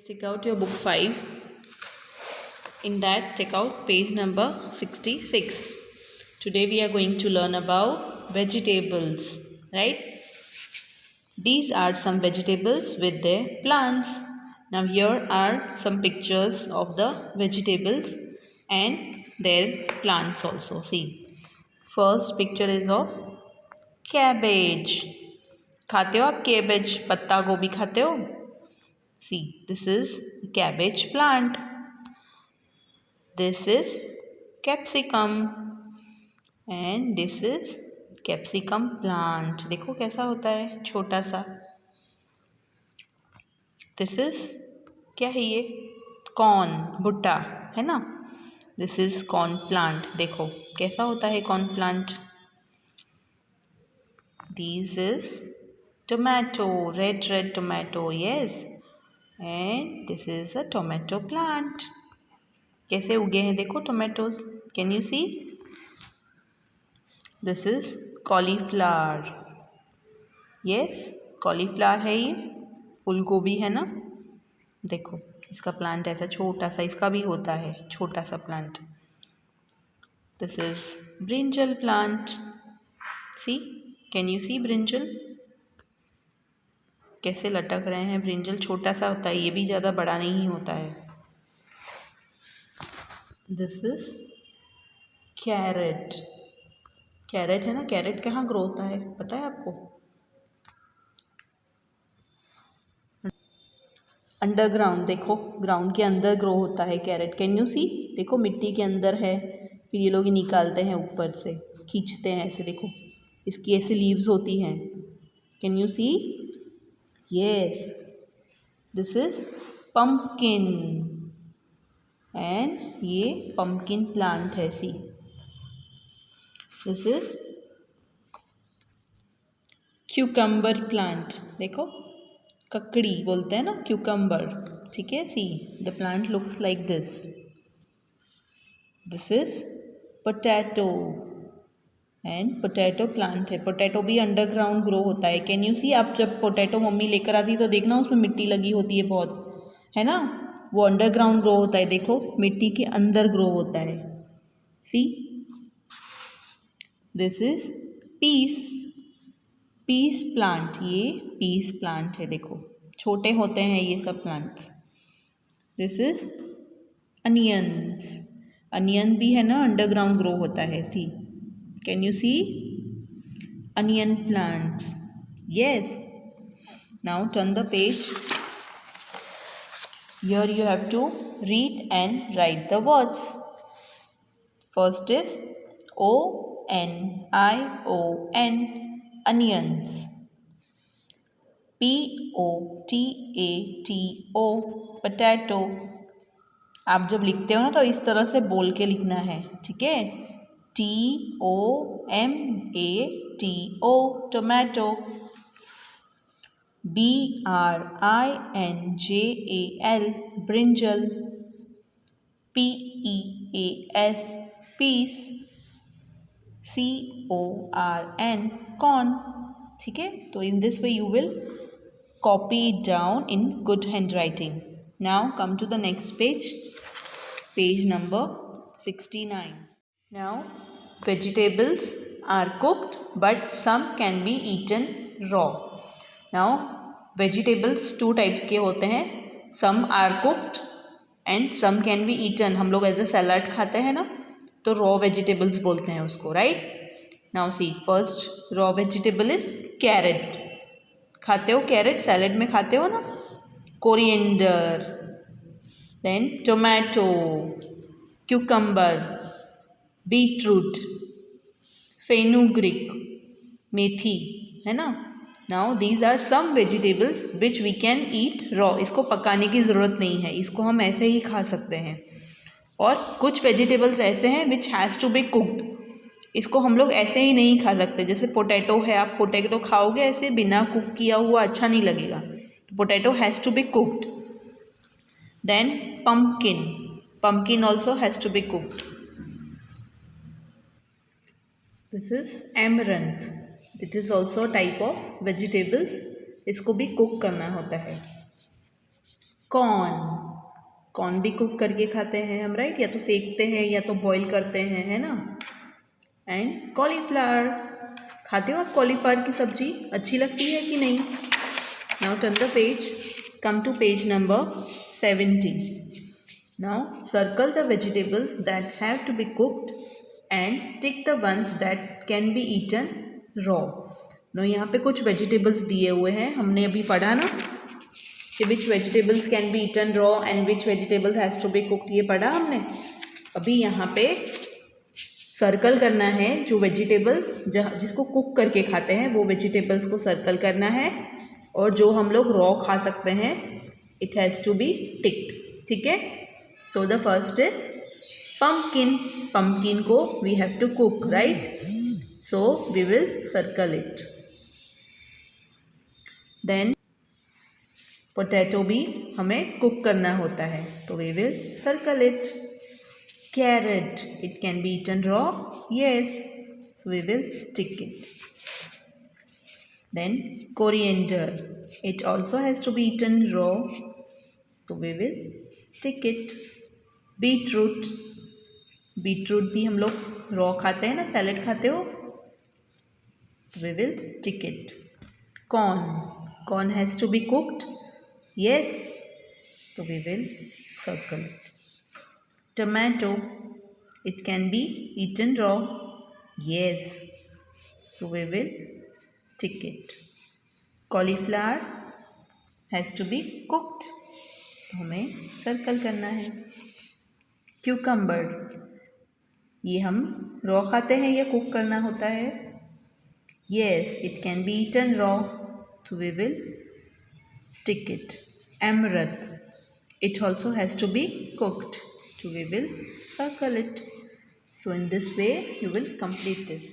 Take out your book 5. In that, take out page number 66. Today we are going to learn about vegetables, right? These are some vegetables with their plants. Now here are some pictures of the vegetables and their plants also. See, first picture is of cabbage. खाते हो आप cabbage? पत्ता गोभी खाते हो? See, this is cabbage plant. This is capsicum and this is capsicum plant. देखो कैसा होता है छोटा सा. This is क्या है ये? Corn, भुट्टा है ना? This is corn plant. देखो कैसा होता है corn plant. This is tomato, red tomato. Yes. And this is a tomato plant. कैसे उगे हैं देखो tomatoes. Can you see? This is cauliflower. Yes, cauliflower है ये. फूल गोभी है ना. देखो इसका प्लांट ऐसा छोटा सा इसका भी होता है छोटा सा plant. This is brinjal plant. See, can you see brinjal? कैसे लटक रहे हैं. ब्रिंजल छोटा सा होता है ये भी ज़्यादा बड़ा नहीं होता है. This is carrot. कैरेट है ना. कैरेट कहाँ ग्रो होता है पता है आपको? अंडरग्राउंड. देखो ग्राउंड के अंदर ग्रो होता है कैरेट. कैन यू सी? देखो मिट्टी के अंदर है फिर ये लोग निकालते हैं ऊपर से खींचते हैं ऐसे. देखो इसकी ऐसे लीव्स होती हैं. Can you see? Yes, this is pumpkin and ये पम्पकिन प्लांट है. See, this is cucumber plant. देखो ककड़ी बोलते हैं ना क्यूकम्बर. ठीक है. See, the plant looks like this. This is potato and potato plant है. पोटैटो भी अंडरग्राउंड ग्रो होता है. Can you see? आप जब पोटैटो मम्मी लेकर आती है तो देखना उसमें मिट्टी लगी होती है बहुत है ना. वो अंडरग्राउंड ग्रो होता है. देखो मिट्टी के अंदर ग्रो होता है. See, this is peas. Peas plant. ये पीस प्लांट है. देखो छोटे होते हैं ये सब plants. This is onions. Onion भी है ना अंडरग्राउंड ग्रो होता है. See, can you see? Onion plants. Yes. Now turn the page. Here you have to read and write the words. First is ONION, onions. POTATO, potato. आप जब लिखते हो ना तो इस तरह से बोल के लिखना है. ठीक है. TOMATO, tomato. BRINJAL, brinjal. PEAS, peas. CORN, corn. ठीक है. तो in this way you will copy it down in good handwriting. Now come to the next page. Page number 69. Now vegetables are cooked but some can be eaten raw. Now vegetables 2 types के होते हैं. Some are cooked and some can be eaten. हम लोग as a salad खाते हैं ना तो raw vegetables बोलते हैं उसको. Right. Now see, first raw vegetable is carrot. खाते हो कैरेट? सैलड में खाते हो ना. Coriander, then tomato, cucumber, beetroot, fenugreek, मेथी है ना. Now these are some vegetables which we can eat raw. इसको पकाने की ज़रूरत नहीं है. इसको हम ऐसे ही खा सकते हैं. और कुछ वेजिटेबल्स ऐसे हैं which has to be cooked. इसको हम लोग ऐसे ही नहीं खा सकते. जैसे पोटैटो है. आप पोटैटो खाओगे ऐसे बिना कुक किया हुआ अच्छा नहीं लगेगा. Potato has to be cooked. Then pumpkin. Pumpkin also has to be cooked. This is amaranth. It is also a type of vegetables. इसको भी कुक करना होता है. कॉर्न भी कुक करके खाते हैं हम, राइट? या तो सेकते हैं या तो बॉईल करते हैं, है ना? एंड कॉलीफ्लावर, खाते हो आप कॉलीफ्लावर की सब्जी? अच्छी लगती है कि नहीं? Now turn the page, come to page number 70. Now circle the vegetables that have to be cooked and tick the ones that can be eaten raw. Now यहाँ पे कुछ vegetables दिए हुए हैं, हमने अभी पढ़ा ना कि which vegetables can be eaten raw and which vegetable has to be cooked, ये पढ़ा हमने. अभी यहाँ पे सर्कल करना है जो वेजिटेबल्स जिसको कुक करके खाते हैं वो वेजिटेबल्स को सर्कल करना है, और जो हम लोग रॉ खा सकते हैं it has to be ticked. ठीक है? So the first is pumpkin. Pumpkin को we have to cook, right? So we will circle it. Then potato भी हमें cook करना होता है, तो we will circle it. Carrot, it can be eaten raw, yes, so we will tick it. Then coriander, it also has to be eaten raw, so we will tick it. Beetroot, beetroot भी हम लोग raw खाते हैं ना, salad खाते हो, we will tick it. Corn has to be cooked, yes, तो we will circle. Tomato, it can be eaten raw, yes, तो we will tick it. Cauliflower has to be cooked, तो हमें circle करना है. Cucumber, ये हम raw खाते हैं या कुक करना होता है? Yes, it can be eaten raw, तो we will tick it. Amaranth, it also has to be cooked, तो we will circle it. So in this way you will complete this.